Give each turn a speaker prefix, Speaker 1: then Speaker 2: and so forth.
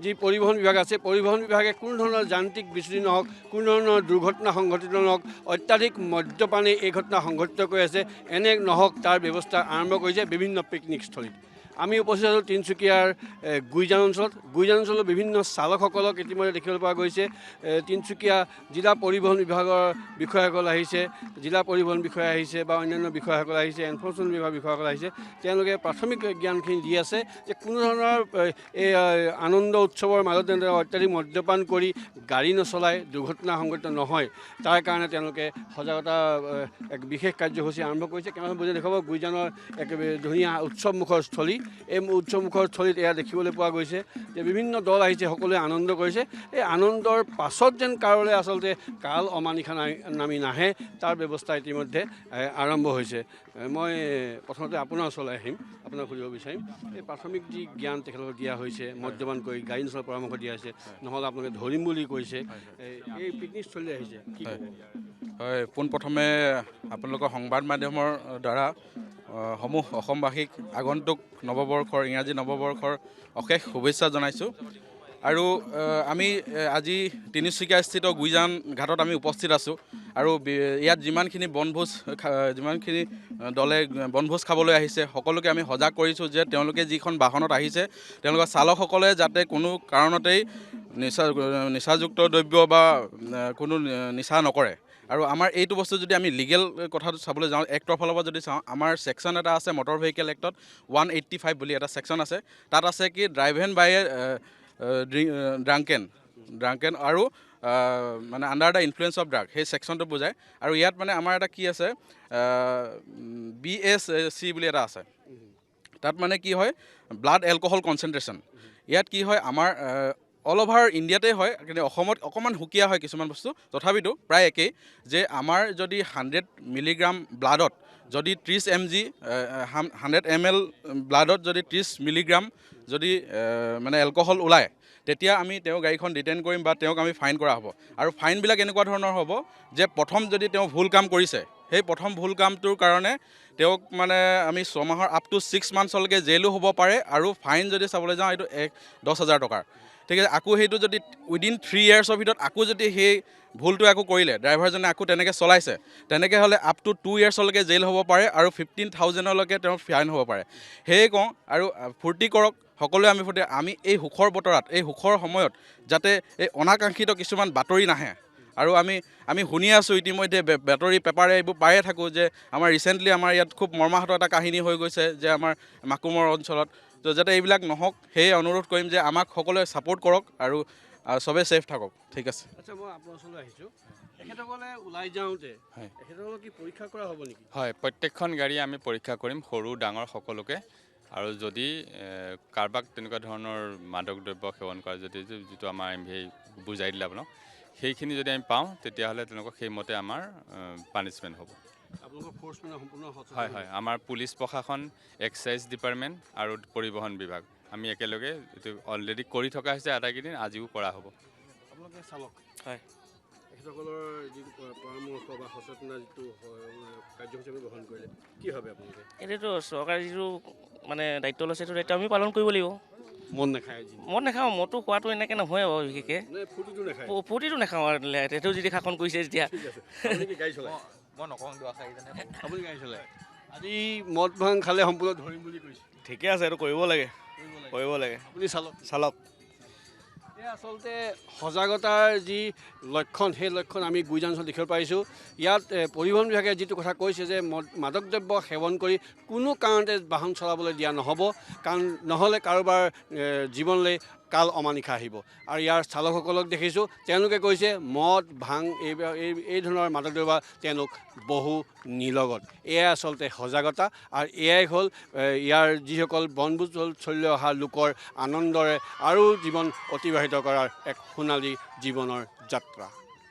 Speaker 1: যি পৰিবহণ বিভাগ আছে পৰিবহণ বিভাগে কোনো ধৰণৰ যান্ত্ৰিক বিচ্যুতি নহওক কোনো ধৰণৰ দুৰ্ঘটনা সংঘটিত নহওক অত্যাধিক মদ্যপানে এই ঘটনা সংঘটিত কৰি আছে এনে নহওক তাৰ ব্যৱস্থা আৰম্ভ কৰিছে বিভিন্ন পিকনিকস্থলীত আমি উপস্থিত আছোঁ তিনিচুকীয়াৰ গুইজান অঞ্চলৰ বিভিন্ন চালকসকলক ইতিমধ্যে দেখিবলৈ পোৱা গৈছে তিনিচুকীয়া জিলা পৰিবহণ বিভাগৰ বিষয়াসকল আহিছে জিলা পৰিবহণ বিষয়া আহিছে বা অন্যান্য বিষয়াসকল আহিছে এনফৰ্চমেণ্ট বিভাগৰ বিষয়াসকল আহিছে তেওঁলোকে প্ৰাথমিক জ্ঞানখিনি দি আছে যে কোনো ধৰণৰ এই আনন্দ উৎসৱৰ মাজত তেনেদৰে অত্যাধিক মদ্যপান কৰি গাড়ী নচলাই দুৰ্ঘটনা সংঘটিত নহয় তাৰ কাৰণে তেওঁলোকে সজাগতা এক বিশেষ কাৰ্যসূচী আৰম্ভ কৰিছে কেনেকৈ বুজি দেখুৱাব গুইজানৰ এক ধুনীয়া উৎসৱমুখৰ স্থলী এই উৎসৱমুখৰ স্থলীত এয়া দেখিবলৈ পোৱা গৈছে যে বিভিন্ন দল আহিছে সকলোৱে আনন্দ কৰিছে এই আনন্দৰ পাছত যেন কাৰোলৈ আচলতে কাল অমানিশা নামি নাহে তাৰ ব্যৱস্থা ইতিমধ্যে আৰম্ভ হৈছে মই প্ৰথমতে আপোনাৰ ওচৰলৈ আহিম আপোনাক সুধিব বিচাৰিম এই প্ৰাথমিক যি জ্ঞান তেখেতলোকক দিয়া হৈছে মদ্যপান কৰি গাড়ী নচলাৰ পৰামৰ্শ দিয়া হৈছে নহ'লে আপোনালোকে ধৰিম বুলি কৈছে এই পিকনিকস্থলীলৈ আহিছে কি
Speaker 2: হয় পোনপ্ৰথমে আপোনালোকৰ সংবাদ মাধ্যমৰ দ্বাৰা সমূহ অসমবাসীক আগন্তুক নৱবৰ্ষৰ ইংৰাজী নৱবৰ্ষৰ অশেষ শুভেচ্ছা জনাইছোঁ আৰু আমি আজি তিনিচুকীয়াস্থিত গুইজান ঘাটত আমি উপস্থিত আছোঁ আৰু ইয়াত যিমানখিনি দলে বনভোজ খাবলৈ আহিছে সকলোকে আমি সজাগ কৰিছোঁ যে তেওঁলোকে যিখন বাহনত আহিছে তেওঁলোকৰ চালকসকলে যাতে কোনো কাৰণতেই নিচাযুক্ত দ্ৰব্য বা কোনো নিচা নকৰে আৰু আমাৰ এইটো বস্তু যদি আমি লিগেল কথাটো চাবলৈ যাওঁ এক্টৰ ফালৰ পৰা যদি চাওঁ আমাৰ ছেকশ্যন এটা আছে মটৰ ভেহিকেল এক্টত 185 বুলি এটা ছেকশ্যন আছে তাত আছে কি ড্ৰাইভ এণ্ড বাই ড্ৰাংকেন আৰু মানে under the influence of drug সেই ছেকশ্যনটো বুজায় আৰু ইয়াত মানে আমাৰ এটা কি আছে BSC বুলি এটা আছে তাত মানে কি হয় ব্লাড এলকহল কনচেনট্ৰেশ্যন ইয়াত কি হয় আমাৰ অল অভাৰ ইণ্ডিয়াতে হয় কিন্তু অসমত অকণমান সুকীয়া হয় কিছুমান বস্তু তথাপিতো প্ৰায় একেই যে আমাৰ যদি 100 মিলিগ্ৰাম ব্লাডত যদি 30 mg 100 ml ব্লাডত যদি 30 মিলিগ্ৰাম যদি মানে এলকহল ওলায় তেতিয়া আমি তেওঁ গাড়ীখন ডিটেইন কৰিম বা তেওঁক আমি ফাইন কৰা হ'ব আৰু ফাইনবিলাক এনেকুৱা ধৰণৰ হ'ব যে প্ৰথম যদি তেওঁ ভুল কাম কৰিছে সেই প্ৰথম ভুল কামটোৰ কাৰণে তেওঁক মানে আমি 6 মাহৰ আপ টু 6 মান্থছলৈকে জেইলো হ'ব পাৰে আৰু ফাইন যদি চাবলৈ যাওঁ এইটো 10,000 টকাৰ ঠিক আছে আকৌ সেইটো যদি উইদিন 3 ইয়াৰ্ছৰ ভিতৰত আকৌ যদি সেই ভুলটো আকৌ কৰিলে ড্ৰাইভাৰজনে আকৌ তেনেকৈ চলাইছে তেনেকৈ হ'লে আপ টু 2 ইয়াৰ্ছলৈকে জেইল হ'ব পাৰে আৰু 15,000লৈকে তেওঁৰ ফাইন হ'ব পাৰে সেয়ে কওঁ আৰু ফূৰ্তি কৰক সকলোৱে আমি এই সুখৰ বতৰত এই সুখৰ সময়ত যাতে এই অনাকাংক্ষিত কিছুমান বাতৰি নাহে আৰু আমি শুনি আছোঁ ইতিমধ্যে বাতৰি পেপাৰে এইবোৰ পায়ে থাকোঁ যে আমাৰ ৰিচেণ্টলি আমাৰ ইয়াত খুব মৰ্মাহত এটা কাহিনী হৈ গৈছে যে আমাৰ মাকুমৰ অঞ্চলত তো যাতে এইবিলাক নহওক সেয়ে অনুৰোধ কৰিম যে আমাক সকলোৱে ছাপোৰ্ট কৰক আৰু চবেই ছেফ থাকক ঠিক আছে
Speaker 1: আচ্ছা মই আপোনাৰ ওচৰলৈ আহিছোঁ তেখেতসকলে ওলাই যাওঁতে তেখেতসকলক কি পৰীক্ষা কৰা হ'ব নেকি
Speaker 3: হয় প্ৰত্যেকখন গাড়ী আমি পৰীক্ষা কৰিম সৰু ডাঙৰ সকলোকে আৰু যদি কাৰোবাক তেনেকুৱা ধৰণৰ মাদক দ্ৰব্য সেৱন কৰা যদি যিটো আমাৰ MVA বুজাই দিলে আপোনাক সেইখিনি যদি আমি পাওঁ তেতিয়াহ'লে তেওঁলোকক সেইমতে আমাৰ পানিছমেণ্ট হ'ব হয় হয় আমাৰ পুলিচ প্ৰশাসন এক্সাইজ ডিপাৰ্টমেণ্ট আৰু পৰিবহণ বিভাগ আমি একেলগে এইটো অলৰেডি কৰি থকা হৈছে আটাইকেইদিন আজিও কৰা হ'ব
Speaker 1: আপোনালোকে চালক
Speaker 3: হয়
Speaker 1: তেখেতসকলৰ যিটো পৰামৰ্শ বা সচেতনতা যিটো কাৰ্যসূচী গ্ৰহণ কৰিলে কি হবে আপোনালোকে
Speaker 4: এইটোতো চৰকাৰে যিটো মানে দায়িত্ব লৈছে সেইটো দায়িত্ব আমি পালন কৰিব লাগিব
Speaker 1: মন নাখায়
Speaker 4: মদ নাখাওঁ মদটো খোৱাটো এনেকৈ নহয় বাৰু বিশেষকৈ ফূৰ্তিটো নাখাওঁ আৰু সেইটো যদি শাসন কৰিছে যেতিয়া
Speaker 1: গাড়ী চলায়
Speaker 3: মই নকওঁ
Speaker 1: আপুনি গাড়ী চলায় আজি মদ ভাং খালে সম্পূৰ্ণ ধৰিম বুলি কৈছে
Speaker 4: ঠিকে আছে এইটো কৰিব লাগে
Speaker 1: আপুনি
Speaker 4: চালক
Speaker 1: আচলতে সজাগতাৰ যি লক্ষণ সেই লক্ষণ আমি গুইজান অঞ্চলত দেখিব পাৰিছোঁ ইয়াত পৰিবহণ বিভাগে যিটো কথা কৈছে যে মাদক দ্ৰব্য সেৱন কৰি কোনো কাৰণতে বাহন চলাবলৈ দিয়া নহ'ব কাৰণ নহ'লে কাৰোবাৰ জীৱনলৈ কাল অমানিশা আহিব আৰু ইয়াৰ চালকসকলক দেখিছোঁ তেওঁলোকে কৈছে মদ ভাং এই ধৰণৰ মাদক দ্ৰব্য তেওঁলোক বহু নিলগত এয়াই আচলতে সজাগতা আৰু এয়াই হ'ল ইয়াৰ যিসকল বনভোজস্থলীলৈ অহা লোকৰ আনন্দৰে আৰু জীৱন অতিবাহিত কৰাৰ এক সোণালী জীৱনৰ যাত্ৰা